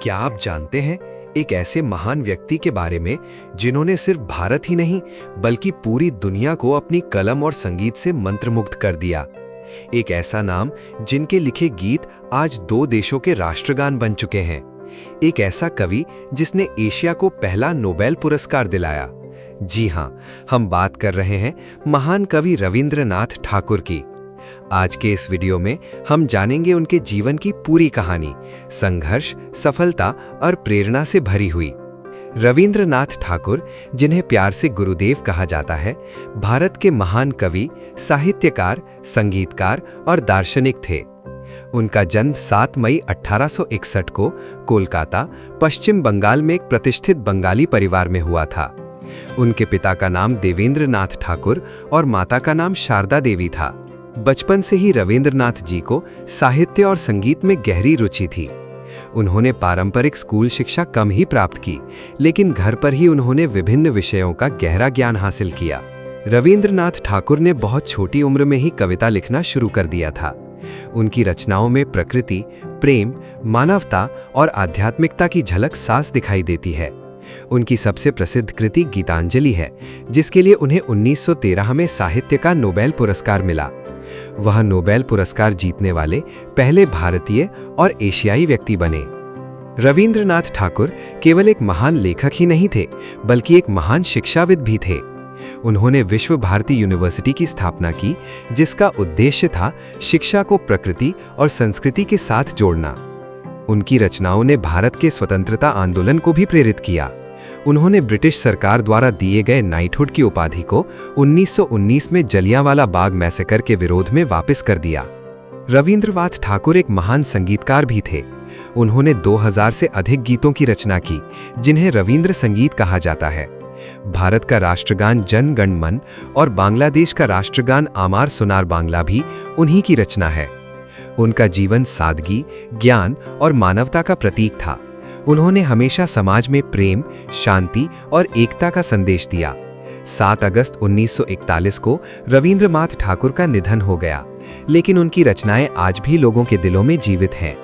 क्या आप जानते हैं एक ऐसे महान व्यक्ति के बारे में जिन्होंने सिर्फ भारत ही नहीं बल्कि पूरी दुनिया को अपनी कलम और संगीत से मंत्रमुग्ध कर दिया। एक ऐसा नाम जिनके लिखे गीत आज 2 देशों के राष्ट्रगान बन चुके हैं। एक ऐसा कवि जिसने एशिया को पहला नोबेल पुरस्कार दिलाया। जी हां, हम बात कर रहे हैं महान कवि रविंद्रनाथ ठाकुर की। आज के इस वीडियो में हम जानेंगे उनके जीवन की पूरी कहानी, संघर्ष, सफलता और प्रेरणा से भरी हुई। रविंद्रनाथ ठाकुर, जिन्हें प्यार से गुरुदेव कहा जाता है, भारत के महान कवि, साहित्यकार, संगीतकार और दार्शनिक थे। उनका जन्म 7 मई 1861 को कोलकाता, पश्चिम बंगाल में एक प्रतिष्ठित बंगाली परिवार में हुआ था। उनके पिता का नाम देवेंद्रनाथ ठाकुर और माता का नाम शारदा देवी था। बचपन से ही रविंद्रनाथ जी को साहित्य और संगीत में गहरी रुचि थी। उन्होंने पारंपरिक स्कूल शिक्षा कम ही प्राप्त की, लेकिन घर पर ही उन्होंने विभिन्न विषयों का गहरा ज्ञान हासिल किया। रविंद्रनाथ ठाकुर ने बहुत छोटी उम्र में ही कविता लिखना शुरू कर दिया था। उनकी रचनाओं में प्रकृति, प्रेम, मानवता और आध्यात्मिकता की झलक साफ दिखाई देती है। उनकी सबसे प्रसिद्ध कृति गीतांजलि है, जिसके लिए उन्हें 1913 में साहित्य का नोबेल पुरस्कार मिला। वह नोबेल पुरस्कार जीतने वाले पहले भारतीय और एशियाई व्यक्ति बने। रविंद्रनाथ ठाकुर केवल एक महान लेखक ही नहीं थे, बल्कि एक महान शिक्षाविद भी थे। उन्होंने विश्व भारती यूनिवर्सिटी की स्थापना की, जिसका उद्देश्य था शिक्षा को प्रकृति और संस्कृति के साथ जोड़ना। उनकी रचनाओं ने भारत के स्वतंत्रता आंदोलन को भी प्रेरित किया। उन्होंने ब्रिटिश सरकार द्वारा दिए गए नाइटहुड की उपाधि को 1919 में जलियांवाला बाग मैसेकर के विरोध में वापस कर दिया। रविंद्रनाथ ठाकुर एक महान संगीतकार भी थे। उन्होंने 2000 से अधिक गीतों की रचना की, जिन्हें रविंद्र संगीत कहा जाता है। भारत का राष्ट्रगान जन गण मन और बांग्लादेश का राष्ट्रगान आमार सोनार बांग्ला भी उन्हीं की रचना है। उनका जीवन सादगी, ज्ञान और मानवता का प्रतीक था। उन्होंने हमेशा समाज में प्रेम, शांति और एकता का संदेश दिया। 7 अगस्त 1941 को रविंद्रनाथ ठाकुर का निधन हो गया, लेकिन उनकी रचनाएं आज भी लोगों के दिलों में जीवित हैं।